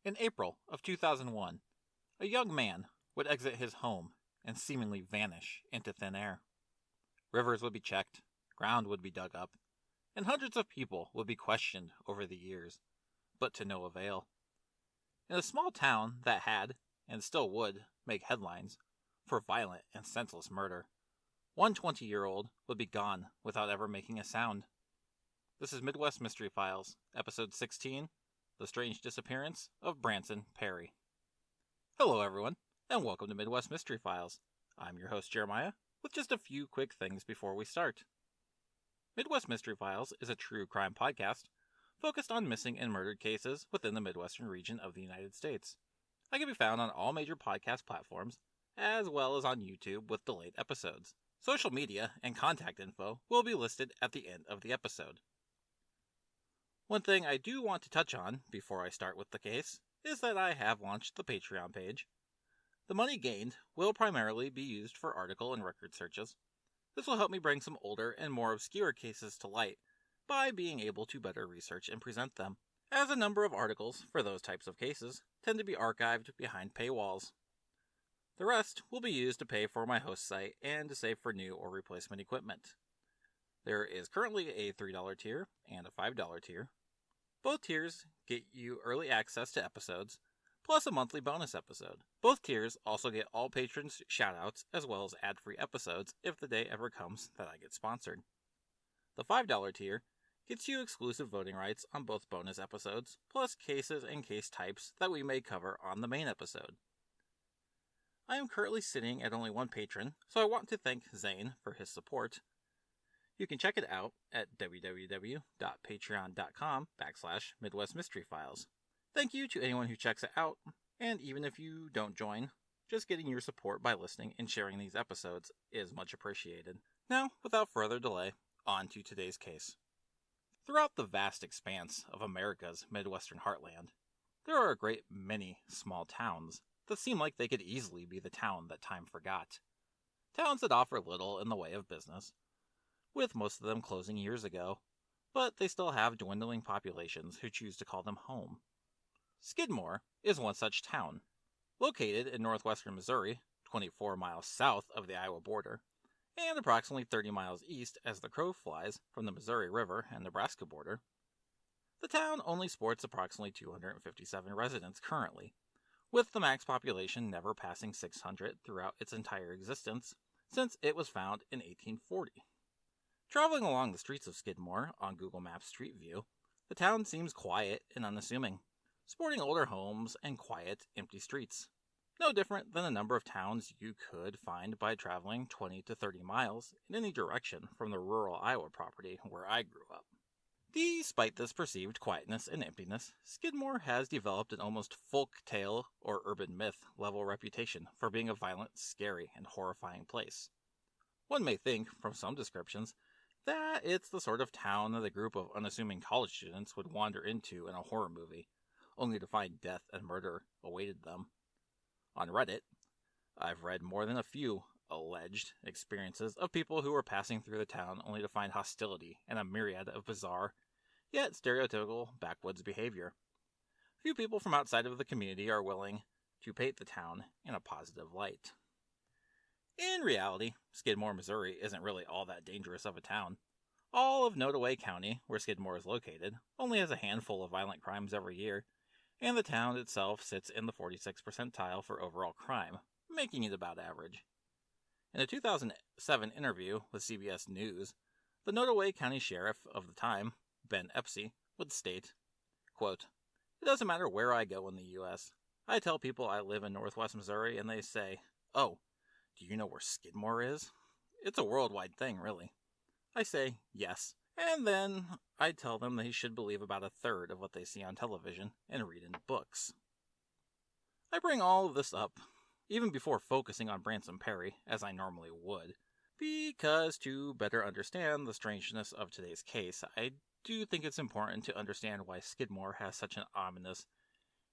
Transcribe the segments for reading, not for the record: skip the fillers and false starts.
In April of 2001, a young man would exit his home and seemingly vanish into thin air. Rivers would be checked, ground would be dug up, and hundreds of people would be questioned over the years, but to no avail. In a small town that had, and still would, make headlines for violent and senseless murder, one 20-year-old would be gone without ever making a sound. This is Midwest Mystery Files, Episode 16, The Strange Disappearance of Branson Perry. Hello everyone, and welcome to Midwest Mystery Files. I'm your host Jeremiah, with just a few quick things before we start. Midwest Mystery Files is a true crime podcast focused on missing and murdered cases within the Midwestern region of the United States. I can be found on all major podcast platforms, as well as on YouTube with delayed episodes. Social media and contact info will be listed at the end of the episode. One thing I do want to touch on before I start with the case is that I have launched the Patreon page. The money gained will primarily be used for article and record searches. This will help me bring some older and more obscure cases to light by being able to better research and present them, as a number of articles for those types of cases tend to be archived behind paywalls. The rest will be used to pay for my host site and to save for new or replacement equipment. There is currently a $3 tier and a $5 tier. Both tiers get you early access to episodes, plus a monthly bonus episode. Both tiers also get all patrons shoutouts as well as ad-free episodes if the day ever comes that I get sponsored. The $5 tier gets you exclusive voting rights on both bonus episodes, plus cases and case types that we may cover on the main episode. I am currently sitting at only one patron, so I want to thank Zane for his support. You can check it out at www.patreon.com/Midwest Mystery Files. Thank you to anyone who checks it out, and even if you don't join, just getting your support by listening and sharing these episodes is much appreciated. Now, without further delay, on to today's case. Throughout the vast expanse of America's Midwestern heartland, there are a great many small towns that seem like they could easily be the town that time forgot. Towns that offer little in the way of business, with most of them closing years ago, but they still have dwindling populations who choose to call them home. Skidmore is one such town. Located in northwestern Missouri, 24 miles south of the Iowa border, and approximately 30 miles east as the crow flies from the Missouri River and Nebraska border, the town only sports approximately 257 residents currently, with the max population never passing 600 throughout its entire existence since it was found in 1840. Traveling along the streets of Skidmore on Google Maps Street View, the town seems quiet and unassuming, sporting older homes and quiet, empty streets. No different than a number of towns you could find by traveling 20 to 30 miles in any direction from the rural Iowa property where I grew up. Despite this perceived quietness and emptiness, Skidmore has developed an almost folk tale or urban myth level reputation for being a violent, scary, and horrifying place. One may think, from some descriptions, that it's the sort of town that a group of unassuming college students would wander into in a horror movie, only to find death and murder awaited them. On Reddit, I've read more than a few alleged experiences of people who were passing through the town only to find hostility and a myriad of bizarre, yet stereotypical backwoods behavior. Few people from outside of the community are willing to paint the town in a positive light. In reality, Skidmore, Missouri isn't really all that dangerous of a town. All of Nodaway County, where Skidmore is located, only has a handful of violent crimes every year, and the town itself sits in the 46th percentile for overall crime, making it about average. In a 2007 interview with CBS News, the Nodaway County Sheriff of the time, Ben Epsey, would state, quote, "It doesn't matter where I go in the U.S. I tell people I live in northwest Missouri and they say, 'Oh, do you know where Skidmore is?' It's a worldwide thing, really. I say, yes, and then I tell them they should believe about a third of what they see on television and read in books." I bring all of this up, even before focusing on Branson Perry, as I normally would, because to better understand the strangeness of today's case, I do think it's important to understand why Skidmore has such an ominous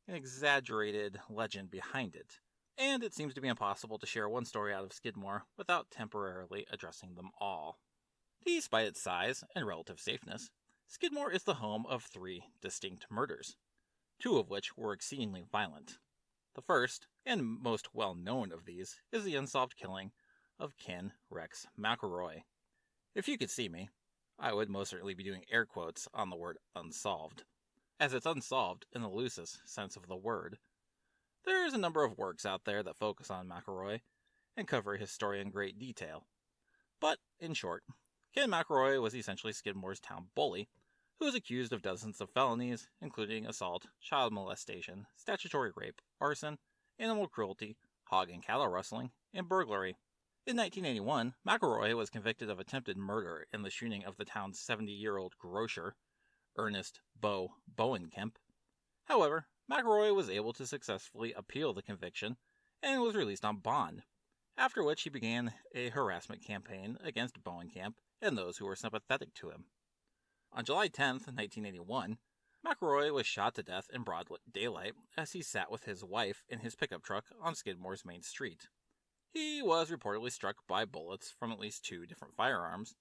and exaggerated legend behind it. And it seems to be impossible to share one story out of Skidmore without temporarily addressing them all. Despite its size and relative safeness, Skidmore is the home of 3 distinct murders. two of which were exceedingly violent. The first, and most well-known of these, is the unsolved killing of Ken Rex McElroy. If you could see me, I would most certainly be doing air quotes on the word unsolved, as it's unsolved in the loosest sense of the word. There is a number of works out there that focus on McElroy and cover his story in great detail. But, in short, Ken McElroy was essentially Skidmore's town bully, who was accused of dozens of felonies, including assault, child molestation, statutory rape, arson, animal cruelty, hog and cattle rustling, and burglary. In 1981, McElroy was convicted of attempted murder in the shooting of the town's 70-year-old grocer, Ernest Bo Bowenkemp. However, McElroy was able to successfully appeal the conviction and was released on bond, after which he began a harassment campaign against Bowenkemp and those who were sympathetic to him. On July 10, 1981, McElroy was shot to death in broad daylight as he sat with his wife in his pickup truck on Skidmore's main street. He was reportedly struck by bullets from at least 2 different firearms,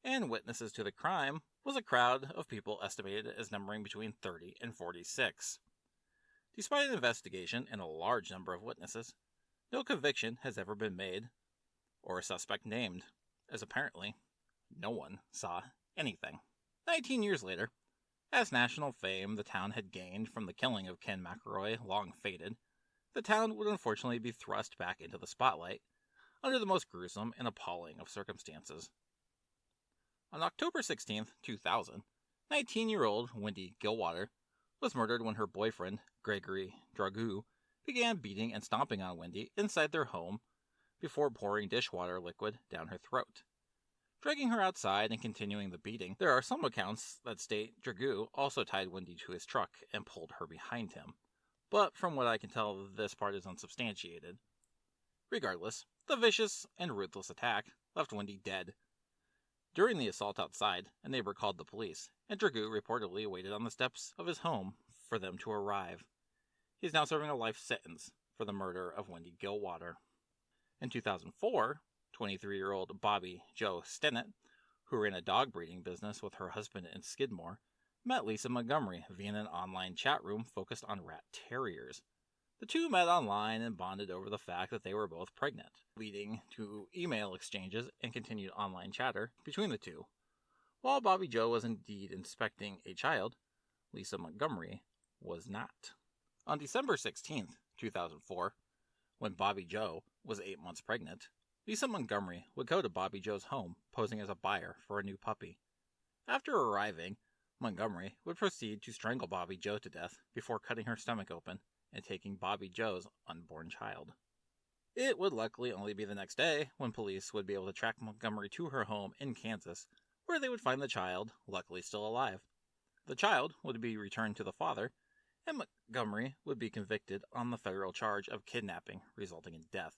and witnesses to the crime was a crowd of people estimated as numbering between 30 and 46. Despite an investigation and a large number of witnesses, no conviction has ever been made or a suspect named, as apparently no one saw anything. 19 years later, as national fame the town had gained from the killing of Ken McElroy long faded, the town would unfortunately be thrust back into the spotlight under the most gruesome and appalling of circumstances. On October 16, 2000, 19-year-old Wendy Gilwater was murdered when her boyfriend, Gregory Dragoo, began beating and stomping on Wendy inside their home before pouring dishwater liquid down her throat, dragging her outside and continuing the beating. There are some accounts that state Dragoo also tied Wendy to his truck and pulled her behind him, but from what I can tell, this part is unsubstantiated. Regardless, the vicious and ruthless attack left Wendy dead. During the assault outside, a neighbor called the police, and Dragoo reportedly waited on the steps of his home for them to arrive. He is now serving a life sentence for the murder of Wendy Gilwater. In 2004, 23-year-old Bobby Jo Stennett, who ran a dog breeding business with her husband in Skidmore, met Lisa Montgomery via an online chat room focused on rat terriers. The two met online and bonded over the fact that they were both pregnant, leading to email exchanges and continued online chatter between the two. While Bobby Jo was indeed inspecting a child, Lisa Montgomery was not. On December 16, 2004, when Bobby Jo was 8 months pregnant, Lisa Montgomery would go to Bobby Jo's home posing as a buyer for a new puppy. After arriving, Montgomery would proceed to strangle Bobby Jo to death before cutting her stomach open and taking Bobby Jo's unborn child. It would luckily only be the next day when police would be able to track Montgomery to her home in Kansas, where they would find the child, luckily still alive. The child would be returned to the father, and Montgomery would be convicted on the federal charge of kidnapping resulting in death,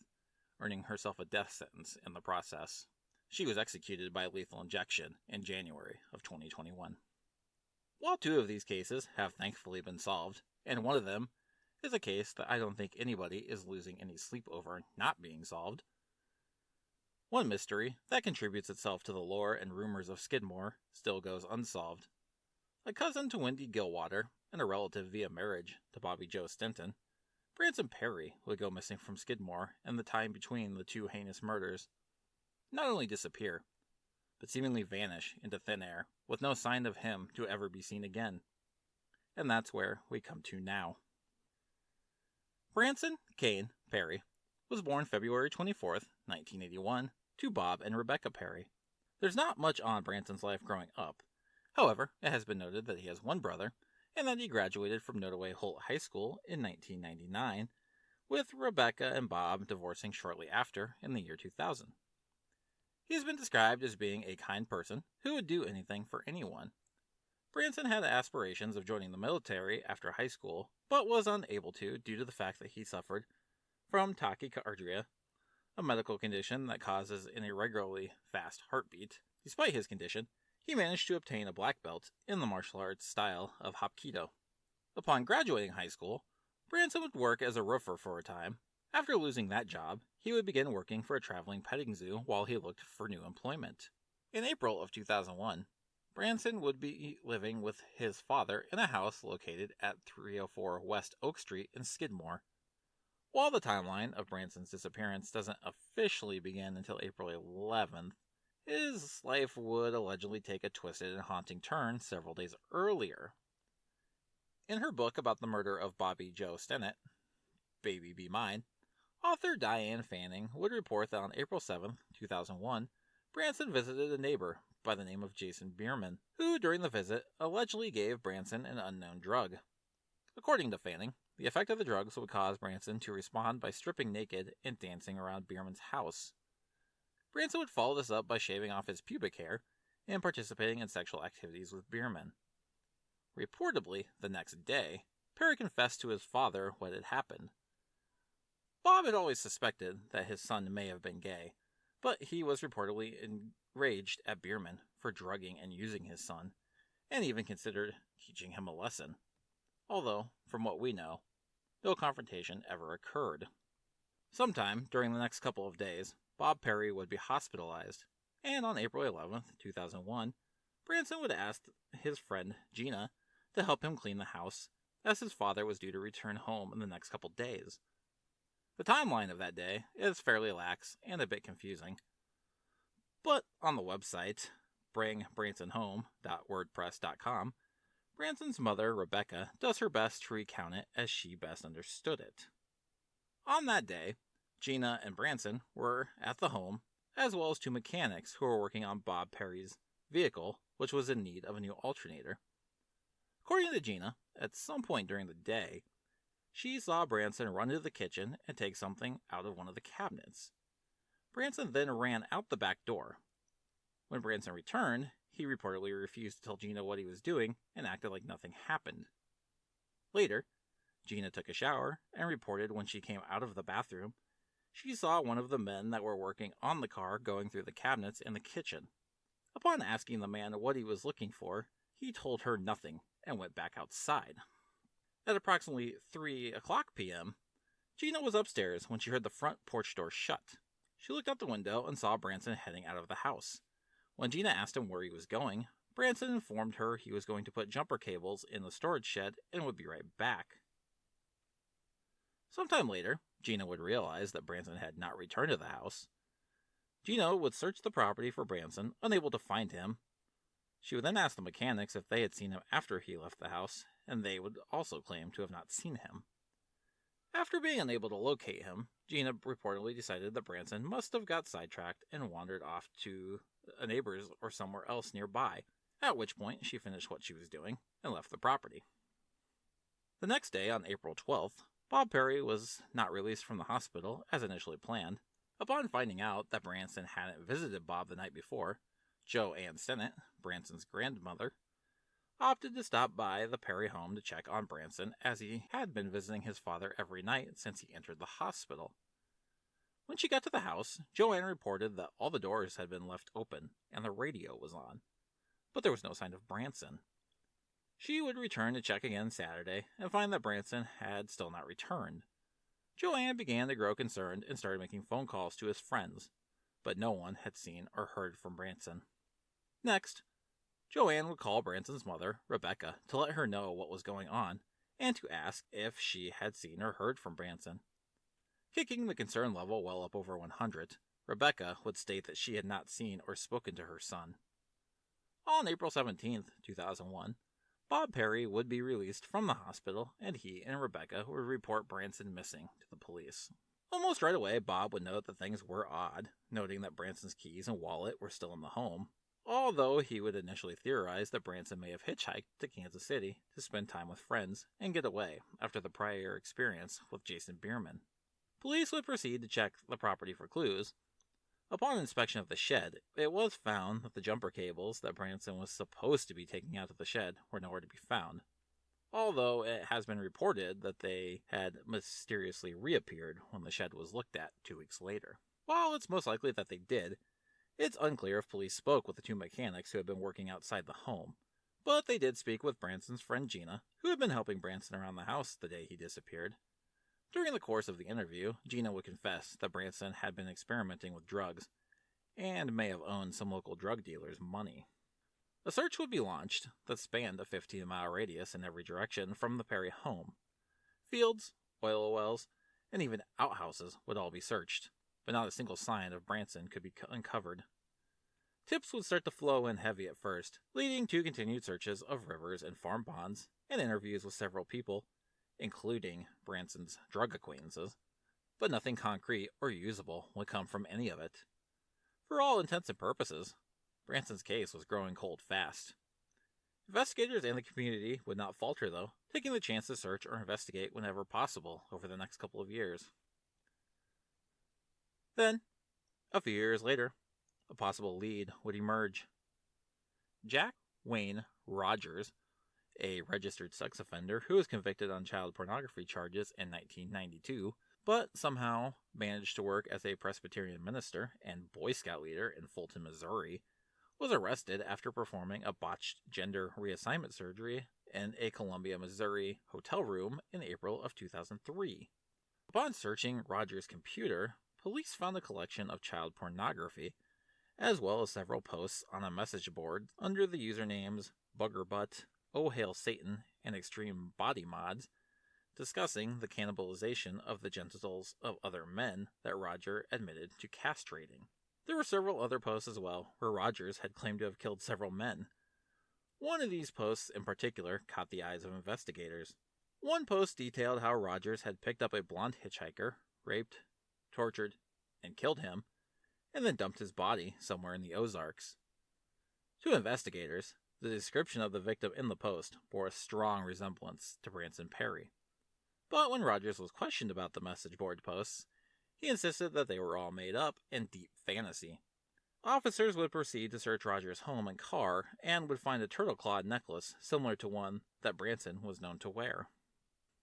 earning herself a death sentence in the process. She was executed by lethal injection in January of 2021. While 2 of these cases have thankfully been solved, and one of them is a case that I don't think anybody is losing any sleep over not being solved, one mystery that contributes itself to the lore and rumors of Skidmore still goes unsolved. A cousin to Wendy Gilwater, and a relative via marriage to Bobby Jo Stenton, Branson Perry would go missing from Skidmore in the time between the 2 heinous murders. Not only disappear, but seemingly vanish into thin air, with no sign of him to ever be seen again. And that's where we come to now. Branson Kane Perry was born February 24th, 1981, to Bob and Rebecca Perry. There's not much on Branson's life growing up. However, it has been noted that he has one brother, and that he graduated from Nodaway Holt High School in 1999, with Rebecca and Bob divorcing shortly after in the year 2000. He has been described as being a kind person who would do anything for anyone. Branson had aspirations of joining the military after high school, but was unable to due to the fact that he suffered from tachycardia, a medical condition that causes an irregularly fast heartbeat. Despite his condition, he managed to obtain a black belt in the martial arts style of Hapkido. Upon graduating high school, Branson would work as a roofer for a time. After losing that job, he would begin working for a traveling petting zoo while he looked for new employment. In April of 2001, Branson would be living with his father in a house located at 304 West Oak Street in Skidmore. While the timeline of Branson's disappearance doesn't officially begin until April 11th, his life would allegedly take a twisted and haunting turn several days earlier. In her book about the murder of Bobby Joe Stennett, Baby Be Mine, author Diane Fanning would report that on April 7, 2001, Branson visited a neighbor by the name of Jason Bierman, who during the visit allegedly gave Branson an unknown drug. According to Fanning, the effect of the drugs would cause Branson to respond by stripping naked and dancing around Bierman's house. Branson would follow this up by shaving off his pubic hair and participating in sexual activities with Bierman. Reportedly, the next day, Perry confessed to his father what had happened. Bob had always suspected that his son may have been gay, but he was reportedly enraged at Bierman for drugging and using his son, and even considered teaching him a lesson. Although, from what we know, no confrontation ever occurred. Sometime during the next couple of days, Bob Perry would be hospitalized, and on April 11, 2001, Branson would ask his friend Gina to help him clean the house, as his father was due to return home in the next couple days. The timeline of that day is fairly lax and a bit confusing, but on the website, bringbransonhome.wordpress.com, Branson's mother, Rebecca, does her best to recount it as she best understood it. On that day, Gina and Branson were at the home, as well as two mechanics who were working on Bob Perry's vehicle, which was in need of a new alternator. According to Gina, at some point during the day, she saw Branson run into the kitchen and take something out of one of the cabinets. Branson then ran out the back door. When Branson returned, he reportedly refused to tell Gina what he was doing and acted like nothing happened. Later, Gina took a shower and reported when she came out of the bathroom, she saw one of the men that were working on the car going through the cabinets in the kitchen. Upon asking the man what he was looking for, he told her nothing and went back outside. At approximately 3 o'clock p.m., Gina was upstairs when she heard the front porch door shut. She looked out the window and saw Branson heading out of the house. When Gina asked him where he was going, Branson informed her he was going to put jumper cables in the storage shed and would be right back. Sometime later, Gina would realize that Branson had not returned to the house. Gina would search the property for Branson, unable to find him. She would then ask the mechanics if they had seen him after he left the house, and they would also claim to have not seen him. After being unable to locate him, Gina reportedly decided that Branson must have got sidetracked and wandered off to a neighbor's or somewhere else nearby, at which point she finished what she was doing and left the property. The next day, on April 12th, Bob Perry was not released from the hospital as initially planned. Upon finding out that Branson hadn't visited Bob the night before, Jo Ann Stennett, Branson's grandmother, opted to stop by the Perry home to check on Branson as he had been visiting his father every night since he entered the hospital. When she got to the house, Joanne reported that all the doors had been left open and the radio was on, but there was no sign of Branson. She would return to check again Saturday and find that Branson had still not returned. Joanne began to grow concerned and started making phone calls to his friends, but no one had seen or heard from Branson. Next, Joanne would call Branson's mother, Rebecca, to let her know what was going on and to ask if she had seen or heard from Branson. Kicking the concern level well up over 100, Rebecca would state that she had not seen or spoken to her son. On April 17, 2001, Bob Perry would be released from the hospital, and he and Rebecca would report Branson missing to the police. Almost right away, Bob would note that things were odd, noting that Branson's keys and wallet were still in the home, although he would initially theorize that Branson may have hitchhiked to Kansas City to spend time with friends and get away after the prior experience with Jason Bierman. Police would proceed to check the property for clues. Upon inspection of the shed, it was found that the jumper cables that Branson was supposed to be taking out of the shed were nowhere to be found, although it has been reported that they had mysteriously reappeared when the shed was looked at 2 weeks later. While it's most likely that they did, it's unclear if police spoke with the two mechanics who had been working outside the home, but they did speak with Branson's friend Gina, who had been helping Branson around the house the day he disappeared. During the course of the interview, Gina would confess that Branson had been experimenting with drugs and may have owned some local drug dealers' money. A search would be launched that spanned a 15-mile radius in every direction from the Perry home. Fields, oil wells, and even outhouses would all be searched, but not a single sign of Branson could be uncovered. Tips would start to flow in heavy at first, leading to continued searches of rivers and farm ponds, and interviews with several people, including Branson's drug acquaintances, but nothing concrete or usable would come from any of it. For all intents and purposes, Branson's case was growing cold fast. Investigators and the community would not falter, though, taking the chance to search or investigate whenever possible over the next couple of years. Then, a few years later, a possible lead would emerge. Jack Wayne Rogers, a registered sex offender who was convicted on child pornography charges in 1992, but somehow managed to work as a Presbyterian minister and Boy Scout leader in Fulton, Missouri, was arrested after performing a botched gender reassignment surgery in a Columbia, Missouri hotel room in April of 2003. Upon searching Rogers' computer, police found a collection of child pornography, as well as several posts on a message board under the usernames Buggerbutt, Oh Hail Satan, and Extreme Body Mods, discussing the cannibalization of the genitals of other men that Roger admitted to castrating. There were several other posts as well, where Rogers had claimed to have killed several men. One of these posts in particular caught the eyes of investigators. One post detailed how Rogers had picked up a blonde hitchhiker, raped, tortured, and killed him, and then dumped his body somewhere in the Ozarks. To investigators, the description of the victim in the post bore a strong resemblance to Branson Perry. But when Rogers was questioned about the message board posts, he insisted that they were all made up and deep fantasy. Officers would proceed to search Rogers' home and car and would find a turtle-clawed necklace similar to one that Branson was known to wear.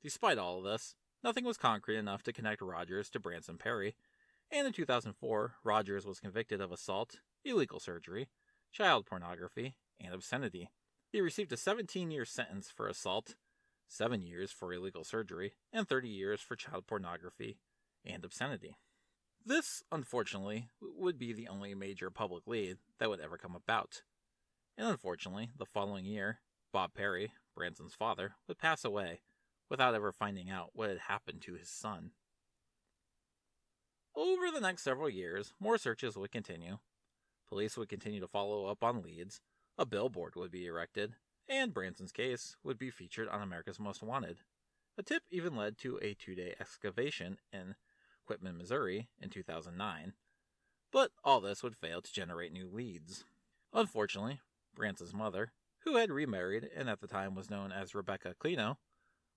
Despite all of this, nothing was concrete enough to connect Rogers to Branson Perry, and in 2004, Rogers was convicted of assault, illegal surgery, child pornography, and obscenity. He received a 17-year sentence for assault, 7 years for illegal surgery, and 30 years for child pornography and obscenity. This, unfortunately, would be the only major public lead that would ever come about. And unfortunately, the following year, Bob Perry, Branson's father, would pass away without ever finding out what had happened to his son. Over the next several years, more searches would continue. Police would continue to follow up on leads, a billboard would be erected, and Branson's case would be featured on America's Most Wanted. A tip even led to a 2-day excavation in Quitman, Missouri in 2009, but all this would fail to generate new leads. Unfortunately, Branson's mother, who had remarried and at the time was known as Rebecca Clino,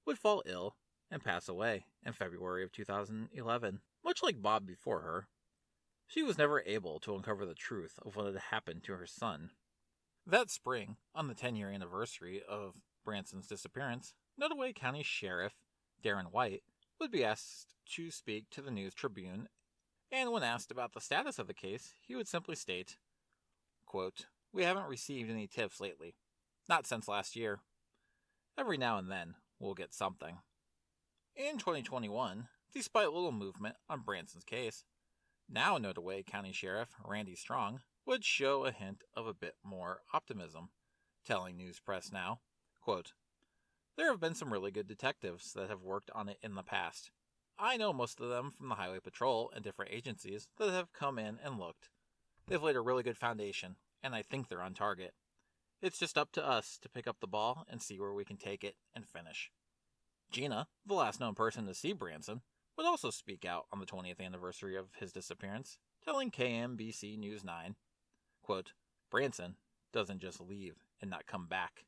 would fall ill and pass away in February of 2011. Much like Bob before her, she was never able to uncover the truth of what had happened to her son. That spring, on the 10-year anniversary of Branson's disappearance, Nottoway County Sheriff Darren White would be asked to speak to the News Tribune, and when asked about the status of the case, he would simply state, quote, "We haven't received any tips lately. Not since last year. Every now and then, we'll get something." In 2021, despite little movement on Branson's case, now Nottoway County Sheriff Randy Strong would show a hint of a bit more optimism, telling News Press Now, quote, "There have been some really good detectives that have worked on it in the past. I know most of them from the Highway Patrol and different agencies that have come in and looked. They've laid a really good foundation, and I think they're on target. It's just up to us to pick up the ball and see where we can take it and finish." Gina, the last known person to see Branson, would also speak out on the 20th anniversary of his disappearance, telling KMBC News 9, quote, "Branson doesn't just leave and not come back.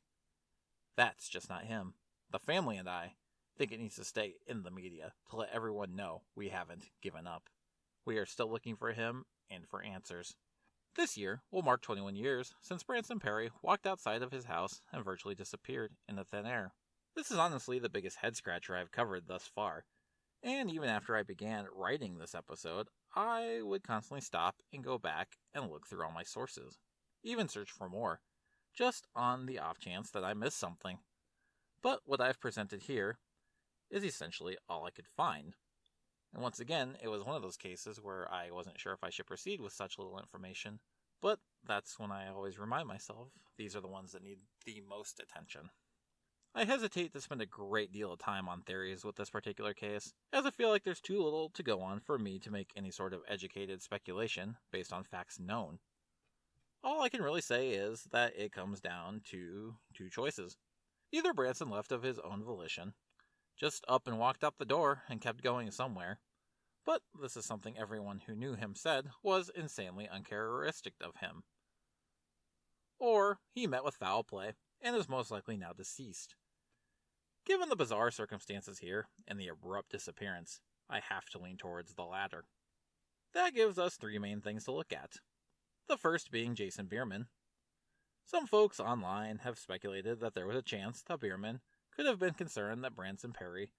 That's just not him. The family and I think it needs to stay in the media to let everyone know we haven't given up. We are still looking for him and for answers." This year will mark 21 years since Branson Perry walked outside of his house and virtually disappeared into thin air. This is honestly the biggest head-scratcher I've covered thus far, and even after I began writing this episode, I would constantly stop and go back and look through all my sources, even search for more, just on the off chance that I missed something. But what I've presented here is essentially all I could find. And once again, it was one of those cases where I wasn't sure if I should proceed with such little information, but that's when I always remind myself these are the ones that need the most attention. I hesitate to spend a great deal of time on theories with this particular case, as I feel like there's too little to go on for me to make any sort of educated speculation based on facts known. All I can really say is that it comes down to two choices. Either Branson left of his own volition, just up and walked out the door and kept going somewhere, but this is something everyone who knew him said was insanely uncharacteristic of him. Or he met with foul play and is most likely now deceased. Given the bizarre circumstances here and the abrupt disappearance, I have to lean towards the latter. That gives us three main things to look at. The first being Jason Bierman. Some folks online have speculated that there was a chance that Bierman could have been concerned that Branson Perry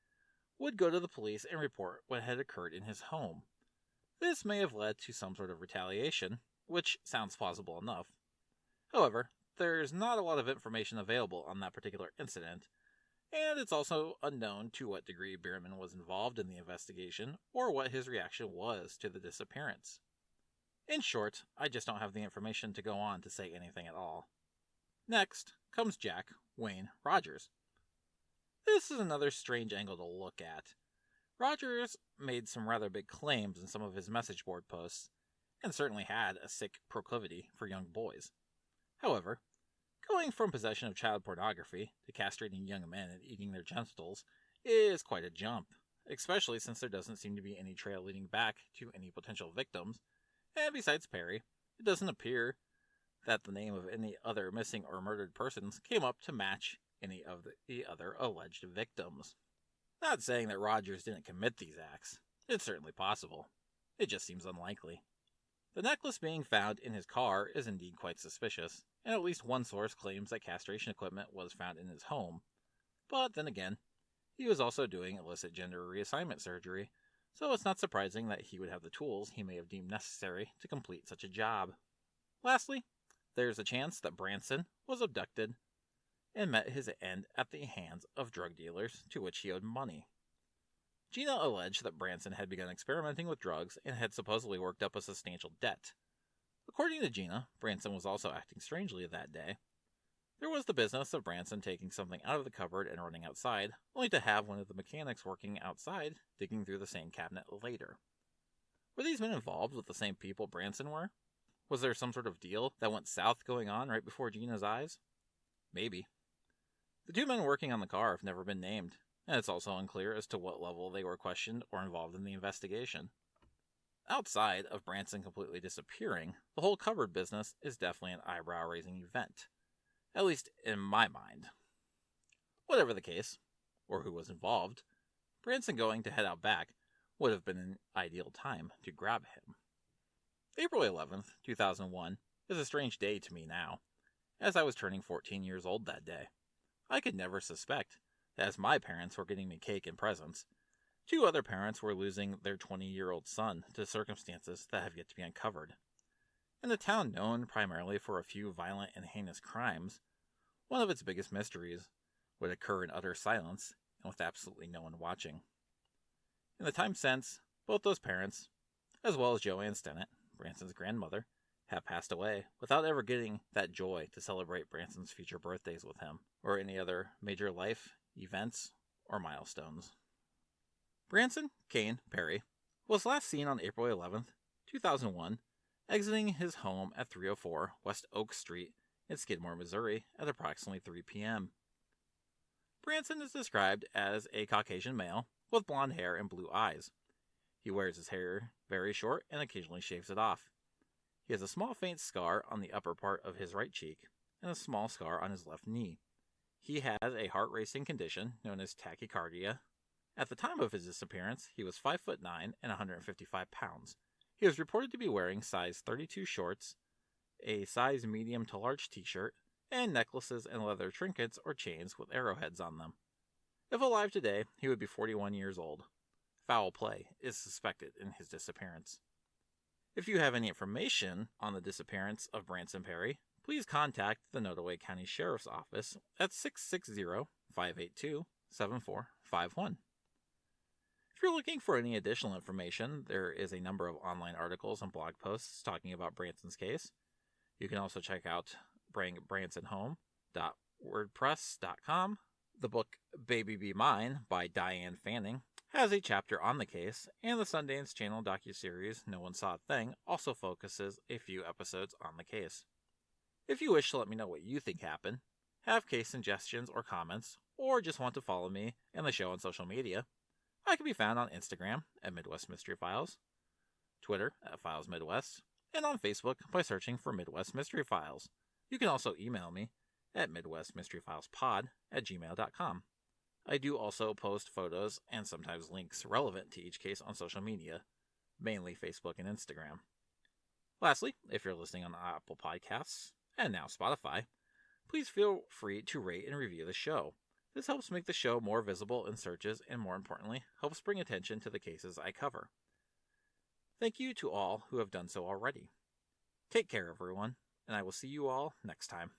would go to the police and report what had occurred in his home. This may have led to some sort of retaliation, which sounds plausible enough. However, there's not a lot of information available on that particular incident, and it's also unknown to what degree Bierman was involved in the investigation or what his reaction was to the disappearance. In short, I just don't have the information to go on to say anything at all. Next comes Jack Wayne Rogers. This is another strange angle to look at. Rogers made some rather big claims in some of his message board posts, and certainly had a sick proclivity for young boys. However, going from possession of child pornography to castrating young men and eating their genitals is quite a jump, especially since there doesn't seem to be any trail leading back to any potential victims, and besides Perry, it doesn't appear that the name of any other missing or murdered persons came up to match any of the other alleged victims. Not saying that Rogers didn't commit these acts. It's certainly possible. It just seems unlikely. The necklace being found in his car is indeed quite suspicious, and at least one source claims that castration equipment was found in his home. But then again, he was also doing illicit gender reassignment surgery, so it's not surprising that he would have the tools he may have deemed necessary to complete such a job. Lastly, there's a chance that Branson was abducted and met his end at the hands of drug dealers to which he owed money. Gina alleged that Branson had begun experimenting with drugs and had supposedly worked up a substantial debt. According to Gina, Branson was also acting strangely that day. There was the business of Branson taking something out of the cupboard and running outside, only to have one of the mechanics working outside digging through the same cabinet later. Were these men involved with the same people Branson were? Was there some sort of deal that went south going on right before Gina's eyes? Maybe. The two men working on the car have never been named, and it's also unclear as to what level they were questioned or involved in the investigation. Outside of Branson completely disappearing, the whole cupboard business is definitely an eyebrow-raising event. At least in my mind. Whatever the case, or who was involved, Branson going to head out back would have been an ideal time to grab him. April 11th, 2001 is a strange day to me now, as I was turning 14 years old that day. I could never suspect that as my parents were getting me cake and presents, two other parents were losing their 20-year-old son to circumstances that have yet to be uncovered. In a town known primarily for a few violent and heinous crimes, one of its biggest mysteries would occur in utter silence and with absolutely no one watching. In the time since, both those parents, as well as Joanne Stennett, Branson's grandmother, have passed away without ever getting that joy to celebrate Branson's future birthdays with him, or any other major life events or milestones. Branson Kane Perry was last seen on April 11th, 2001, exiting his home at 304 West Oak Street in Skidmore, Missouri at approximately 3 p.m. Branson is described as a Caucasian male with blonde hair and blue eyes. He wears his hair very short and occasionally shaves it off. He has a small faint scar on the upper part of his right cheek and a small scar on his left knee. He has a heart-racing condition known as tachycardia. At the time of his disappearance, he was 5'9" and 155 pounds. He was reported to be wearing size 32 shorts, a size medium to large t-shirt, and necklaces and leather trinkets or chains with arrowheads on them. If alive today, he would be 41 years old. Foul play is suspected in his disappearance. If you have any information on the disappearance of Branson Perry, please contact the Nottoway County Sheriff's Office at 660-582-7451. If you're looking for any additional information, there is a number of online articles and blog posts talking about Branson's case. You can also check out bransonhome.wordpress.com. The book Baby Be Mine by Diane Fanning has a chapter on the case, and the Sundance Channel docuseries No One Saw a Thing also focuses a few episodes on the case. If you wish to let me know what you think happened, have case suggestions or comments, or just want to follow me and the show on social media, I can be found on Instagram at Midwest Mystery Files, Twitter at Files Midwest, and on Facebook by searching for Midwest Mystery Files. You can also email me at midwestmysteryfilespod@gmail.com. I do also post photos and sometimes links relevant to each case on social media, mainly Facebook and Instagram. Lastly, if you're listening on Apple Podcasts, and now Spotify, please feel free to rate and review the show. This helps make the show more visible in searches and, more importantly, helps bring attention to the cases I cover. Thank you to all who have done so already. Take care, everyone, and I will see you all next time.